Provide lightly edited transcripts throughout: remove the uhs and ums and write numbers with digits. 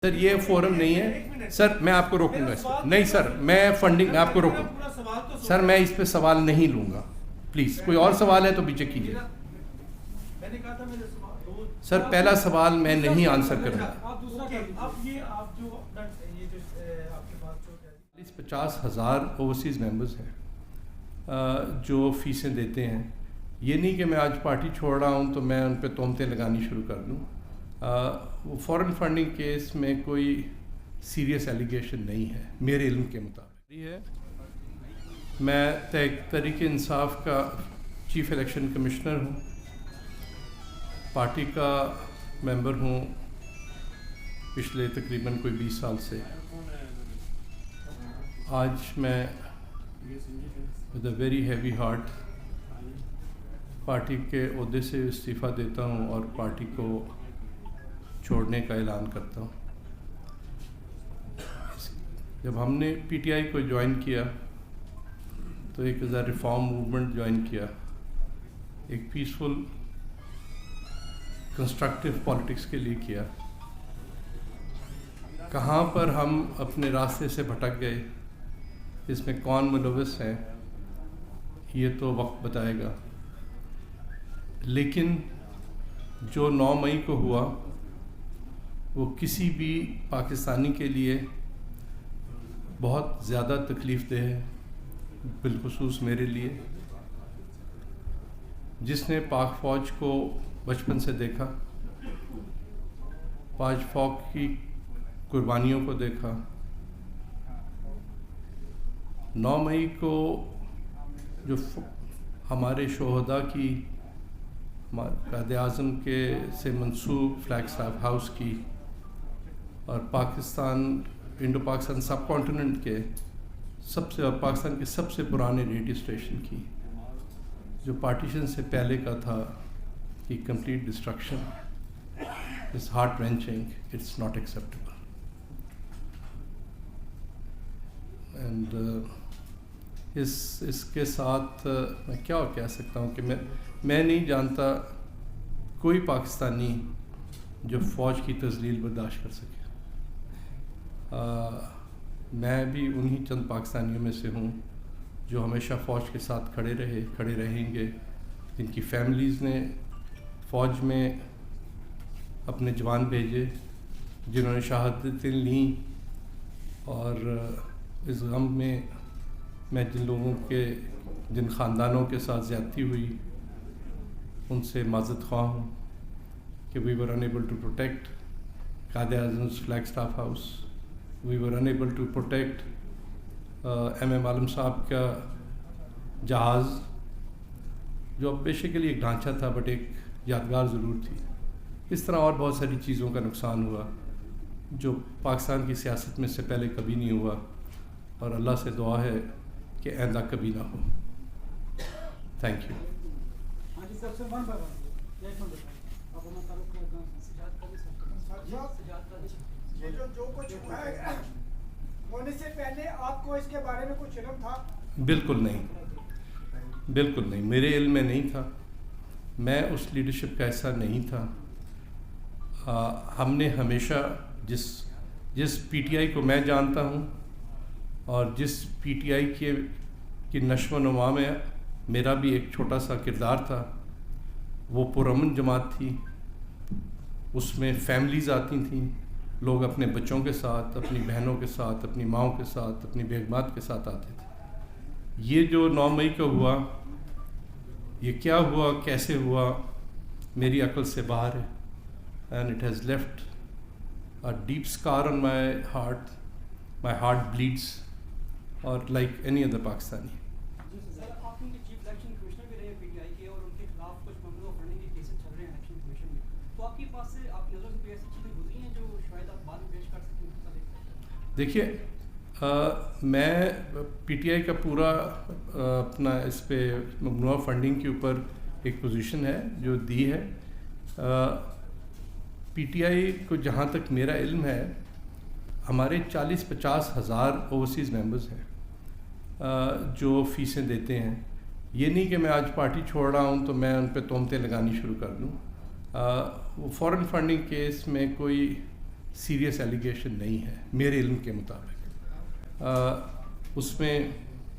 سر یہ فورم نہیں ہے سر، میں آپ کو روکوں گا اس پہ نہیں سر، میں فنڈنگ میں آپ کو روکوں سر، میں اس پہ سوال نہیں لوں گا پلیز، کوئی اور سوال ہے تو پیچھے کیجیے سر، پہلا سوال میں نہیں آنسر کروں گا۔ 50,000 اوورسیز ممبرز ہیں جو فیسیں دیتے ہیں، یہ نہیں کہ میں آج پارٹی چھوڑ رہا ہوں تو میں ان پہ تہمتیں لگانی شروع کر دوں۔ فورن فنڈنگ کیس میں کوئی سیریس ایلیگیشن نہیں ہے میرے علم کے مطابق۔ میں تحریک انصاف کا چیف الیکشن کمشنر ہوں، پارٹی کا ممبر ہوں پچھلے تقریباً کوئی 20 سال سے۔ آج میں with a very heavy heart party کے عہدے سے استعفیٰ دیتا ہوں اور پارٹی کو چھوڑنے کا اعلان کرتا ہوں۔ جب ہم نے پی ٹی آئی کو جوائن کیا تو ایک as a reform movement join کیا، ایک پیسفل کنسٹرکٹیو پالیٹکس کے لیے کیا۔ کہاں پر ہم اپنے راستے سے بھٹک گئے، اس میں کون ملوث ہیں، یہ تو وقت بتائے گا، لیکن جو 9 مئی کو ہوا وہ کسی بھی پاکستانی کے لیے بہت زیادہ تکلیف دہ ہے، بالخصوص میرے لیے جس نے پاک فوج کو بچپن سے دیکھا، پاک فوج کی قربانیوں کو دیکھا۔ 9 مئی کو جو ہمارے شہداء کی قائد اعظم کے سے منسوب فلیگ اسٹاف ہاؤس کی اور پاکستان انڈو پاکستان سب کانٹیننٹ کے اور پاکستان کے سب سے پرانے ریڈیو اسٹیشن کی جو پارٹیشن سے پہلے کا تھا، کی complete destruction is heart wrenching, it's not acceptable. And اس کے ساتھ میں کیا کہہ سکتا ہوں کہ میں نہیں جانتا کوئی پاکستانی جو فوج کی تذلیل برداشت کر سکے۔ میں بھی انہی چند پاکستانیوں میں سے ہوں جو ہمیشہ فوج کے ساتھ کھڑے رہیں گے، جن کی فیملیز نے فوج میں اپنے جوان بھیجے، جنہوں نے شہادتیں لیں، اور اس غم میں جن خاندانوں کے ساتھ زیادتی ہوئی ان سے معذرت خواہ ہوں کہ we were unable to protect Quaid Azam's flag staff house, we were unable to protect M Alam Sahab کا جہاز، جو اب بیسیکلی ایک ڈھانچہ تھا بٹ ایک یادگار ضرور تھی۔ اس طرح اور بہت ساری چیزوں کا نقصان ہوا جو پاکستان کی سیاست میں سے پہلے کبھی نہیں ہوا، اور اللہ سے دعا ہے کہ آئندہ کبھی نہ ہو۔ Thank you. جو کچھ ہونے سے پہلے آپ کو اس کے بارے میں کچھ علم تھا؟ بالکل نہیں، میرے علم میں نہیں تھا، میں اس لیڈرشپ کا حصہ نہیں تھا۔ ہم نے ہمیشہ جس پی ٹی آئی کو میں جانتا ہوں اور جس پی ٹی آئی کی نشو و نما میں میرا بھی ایک چھوٹا سا کردار تھا، وہ پرامن جماعت تھی، اس میں فیملیز آتی تھیں، لوگ اپنے بچوں کے ساتھ، اپنی بہنوں کے ساتھ، اپنی ماؤں کے ساتھ، اپنی بیگمات کے ساتھ آتے تھے۔ یہ جو 9 مئی کو ہوا، یہ کیا ہوا، کیسے ہوا، میری عقل سے باہر ہے، and it has left a deep اسکار on my heart blades, اور لائک اینی ادر پاکستانی۔ دیکھیے، میں پی ٹی آئی کا پورا اپنا اس پہ ممنوعہ فنڈنگ کے اوپر ایک پوزیشن ہے جو دی ہے۔ پی ٹی آئی کو جہاں تک میرا علم ہے، ہمارے 40-50 ہزار اوورسیز ممبرز ہیں جو فیسیں دیتے ہیں۔ یہ نہیں کہ میں آج پارٹی چھوڑ رہا ہوں تو میں ان پہ تہمتیں لگانی شروع کر دوں۔ فورن فنڈنگ کیس میں کوئی سیریس ایلیگیشن نہیں ہے میرے علم کے مطابق. اس میں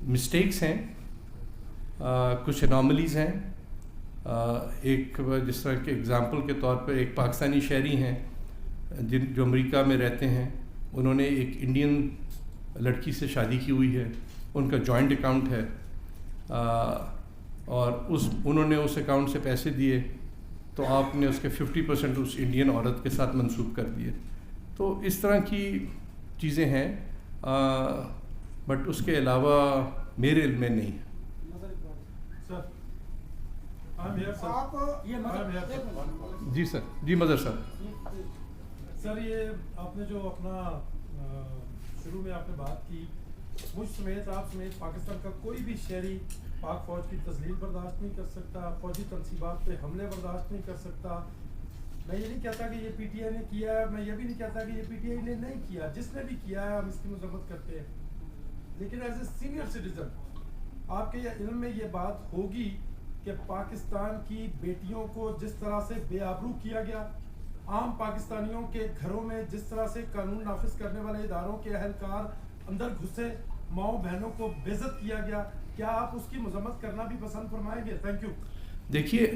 مسٹیکس ہیں, کچھ اناملیز ہیں. ایک جس طرح کے اگزامپل کے طور پر ایک پاکستانی شہری ہیں جو امریکہ میں رہتے ہیں, انہوں نے ایک انڈین لڑکی سے شادی کی ہوئی ہے, ان کا جوائنٹ اکاؤنٹ ہے, اور انہوں نے اس اکاؤنٹ سے پیسے دیے تو آپ نے اس کے 50% اس انڈین عورت کے ساتھ منسوخ کر دیے. تو اس طرح کی چیزیں ہیں, بٹ اس کے علاوہ میرے علم میں نہیں ہے. جی سر, جی مظہر صاحب. سر یہ آپ نے جو اپنا شروع میں آپ نے بات کی, مجھ سمیت آپ سمیت پاکستان کا کوئی بھی شہری پاک فوج کی تذلیل برداشت نہیں کر سکتا, فوجی تنصیبات پہ حملے برداشت نہیں کر سکتا. میں یہ نہیں کہتا کہ یہ پی ٹی آئی نے کیا ہے, میں یہ بھی نہیں کہتا کہ یہ پی ٹی آئی نے نہیں کیا, جس نے بھی کیا ہے ہم اس کی مذمت کرتے ہیں. لیکن ایز اے سینئر سٹیزن آپ کے علم میں یہ بات ہوگی کہ پاکستان کی بیٹیوں کو جس طرح سے بے آبرو کیا گیا, عام پاکستانیوں کے گھروں میں جس طرح سے قانون نافذ کرنے والے اداروں کے اہلکار اندر گھسے, ماؤں بہنوں کو بے عزت کیا گیا, کیا آپ اس کی مذمت کرنا بھی پسند فرمائیں گے؟ Thank you. دیکھیے,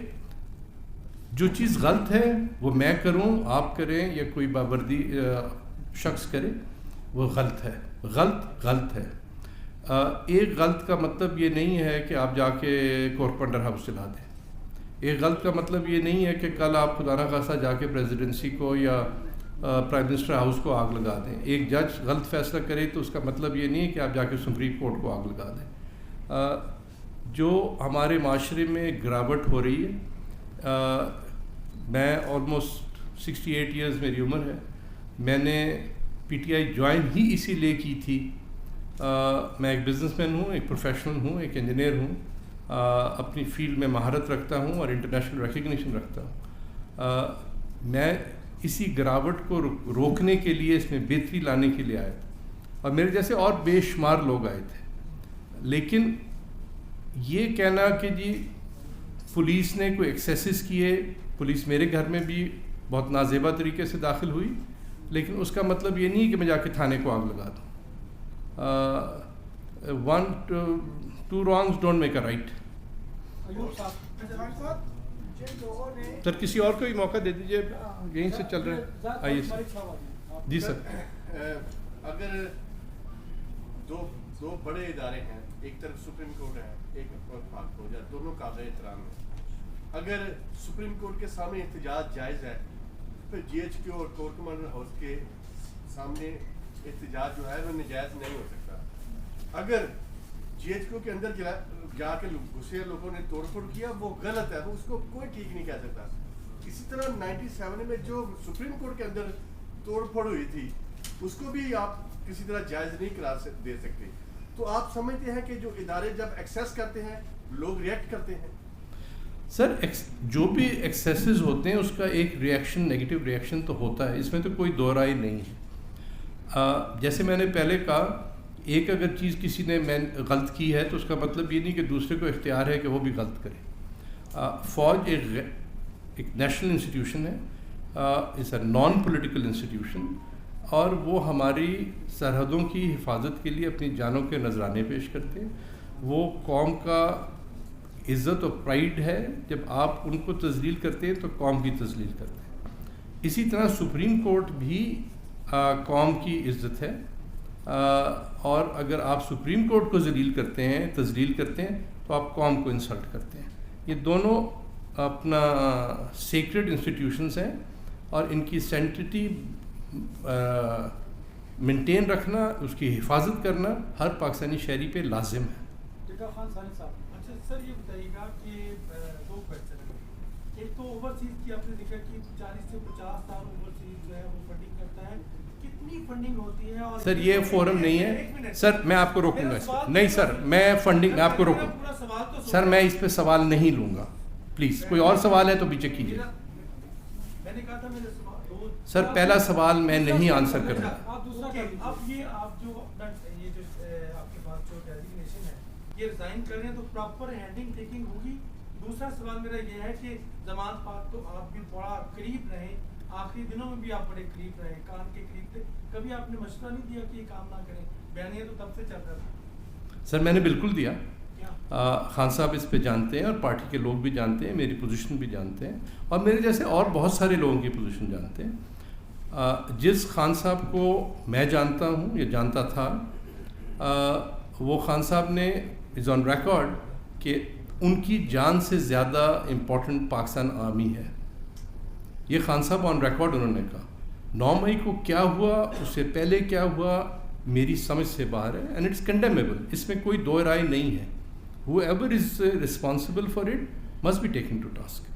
جو چیز غلط ہے وہ میں کروں, آپ کریں یا کوئی باوردی شخص کرے, وہ غلط ہے. غلط ہے. ایک غلط کا مطلب یہ نہیں ہے کہ آپ جا کے کورپنڈر ہاؤس چلا دیں. ایک غلط کا مطلب یہ نہیں ہے کہ کل آپ خدا نخواستہ جا کے پریزیڈنسی کو یا پرائم منسٹر ہاؤس کو آگ لگا دیں. ایک جج غلط فیصلہ کرے تو اس کا مطلب یہ نہیں ہے کہ آپ جا کے سپریم کورٹ کو آگ لگا دیں. جو ہمارے معاشرے میں گراوٹ ہو رہی ہے, میں آلموسٹ 68 ایئرز میری عمر ہے, میں نے پی ٹی آئی جوائن ہی اسی لیے کی تھی. میں ایک بزنس مین ہوں, ایک پروفیشنل ہوں, ایک انجینئر ہوں, اپنی فیلڈ میں مہارت رکھتا ہوں اور انٹرنیشنل ریکگنیشن رکھتا ہوں. میں اسی گراوٹ کو روکنے کے لیے, اس میں بہتری لانے کے لیے آیا تھا, اور میرے جیسے اور بے شمار لوگ آئے تھے. لیکن یہ کہنا کہ جی پولیس نے کوئی ایکسیسز کیے, پولیس میرے گھر میں بھی بہت نازیبا طریقے سے داخل ہوئی, لیکن اس کا مطلب یہ نہیں کہ میں جا کے تھانے کو آگ لگا دوں. Two wrongs don't make a right. سر کسی اور کو بھی موقع دے دیجیے, یہیں سے چل رہے ہیں. آئیے سر. جی سر. اگر دو بڑے ادارے ہیں, ایک طرف سپریم کورٹ ہے, ایک پاک فوج ہے, دونوں قابل احترام ہیں. اگر سپریم کورٹ کے سامنے احتجاج جائز ہے, پھر جی ایچ کیو اور کور کمانڈر ہاؤس کے سامنے احتجاج جو ہے وہ نجائز نہیں ہو سکتا. اگر جی ایچ کیو کے اندر جا کے گھسے لوگوں نے توڑ پھوڑ کیا, وہ غلط ہے, وہ اس کو کوئی ٹھیک نہیں کہہ سکتا. اسی طرح 97 میں جو سپریم کورٹ کے اندر توڑ پھوڑ ہوئی تھی, اس کو بھی آپ کسی طرح جائز نہیں قرار دے سکتے. تو آپ سمجھتے ہیں کہ جو ادارے جب ایکسیس کرتے ہیں لوگ ریئیکٹ کرتے ہیں؟ سر جو بھی ایکسیسز ہوتے ہیں اس کا ایک ریئیکشن, نیگیٹو ریئیکشن تو ہوتا ہے, اس میں تو کوئی دو رائے نہیں ہے. جیسے میں نے پہلے کہا, ایک اگر چیز کسی نے غلط کی ہے تو اس کا مطلب یہ نہیں کہ دوسرے کو اختیار ہے کہ وہ بھی غلط کرے. فوج ایک نیشنل انسٹیٹیوشن ہے, از اے نان پولیٹیکل انسٹیٹیوشن, اور وہ ہماری سرحدوں کی حفاظت کے لیے اپنی جانوں کے نذرانے پیش کرتے ہیں. وہ قوم کا عزت اور پرائیڈ ہے, جب آپ ان کو تذلیل کرتے ہیں تو قوم کی تذلیل کرتے ہیں. اسی طرح سپریم کورٹ بھی قوم کی عزت ہے, اور اگر آپ سپریم کورٹ کو ذلیل کرتے ہیں, تذلیل کرتے ہیں, تو آپ قوم کو انسلٹ کرتے ہیں. یہ دونوں اپنا سیکرڈ انسٹیٹیوشنز ہیں, اور ان کی سینٹریٹی مینٹین رکھنا, اس کی حفاظت کرنا ہر پاکستانی شہری پہ لازم ہے. خان ثانی صاحب, اچھا سر یہ بتائیے گا کہ دو کویشچن ہیں. ایک تو اوورسیز کی آپ نے ذکر کی, 40 سے 50 سال اوورسیز جو ہے وہ فنڈنگ کرتا ہے, کتنی فنڈنگ ہوتی ہے؟ اور سر یہ فورم نہیں ہے سر, میں آپ کو روکوں گا. نہیں سر, میں فنڈنگ, میں آپ کو روکوں سر, میں اس پہ سوال نہیں لوں گا پلیز. کوئی اور سوال ہے تو پیچھے کیجیے. میں نے کہا تھا میرے سوال سر, پہلا سوال میں نہیں آنسر کروں گا. اب یہ آپ جو آپ کے پاس جو ڈیزگنیشن ہے یہ ریزائن کر رہے ہیں تو پراپر ہینڈنگ ٹیکنگ ہوگی. دوسرا سوال میرا یہ ہے کہ زمان پاک تو آپ بھی بڑا قریب رہیں, آخری دنوں میں بھی آپ بڑے قریب رہے, کان کے قریب تھے, کبھی آپ نے مشورہ نہیں دیا کہ یہ کام نہ کریں؟ بیانیہ تو تب سے چل رہا تھا. سر میں نے بالکل دیا. کیا خان صاحب اس پہ جانتے ہیں اور پارٹی کے لوگ بھی جانتے ہیں, میری پوزیشن بھی جانتے ہیں, اور میرے جیسے اور بہت سارے لوگوں کی پوزیشن جانتے ہیں. جس خان صاحب کو میں جانتا ہوں یا جانتا تھا, وہ خان صاحب نے از آن ریکارڈ کہ ان کی جان سے زیادہ امپورٹنٹ پاکستان آرمی ہے. یہ خان صاحب آن ریکارڈ انہوں نے کہا. 9 مئی کو کیا ہوا, اس سے پہلے کیا ہوا, میری سمجھ سے باہر ہے, اینڈ اٹس کنڈیمیبل. اس میں کوئی دو رائے نہیں ہے. whoever is responsible for it must be taken to task.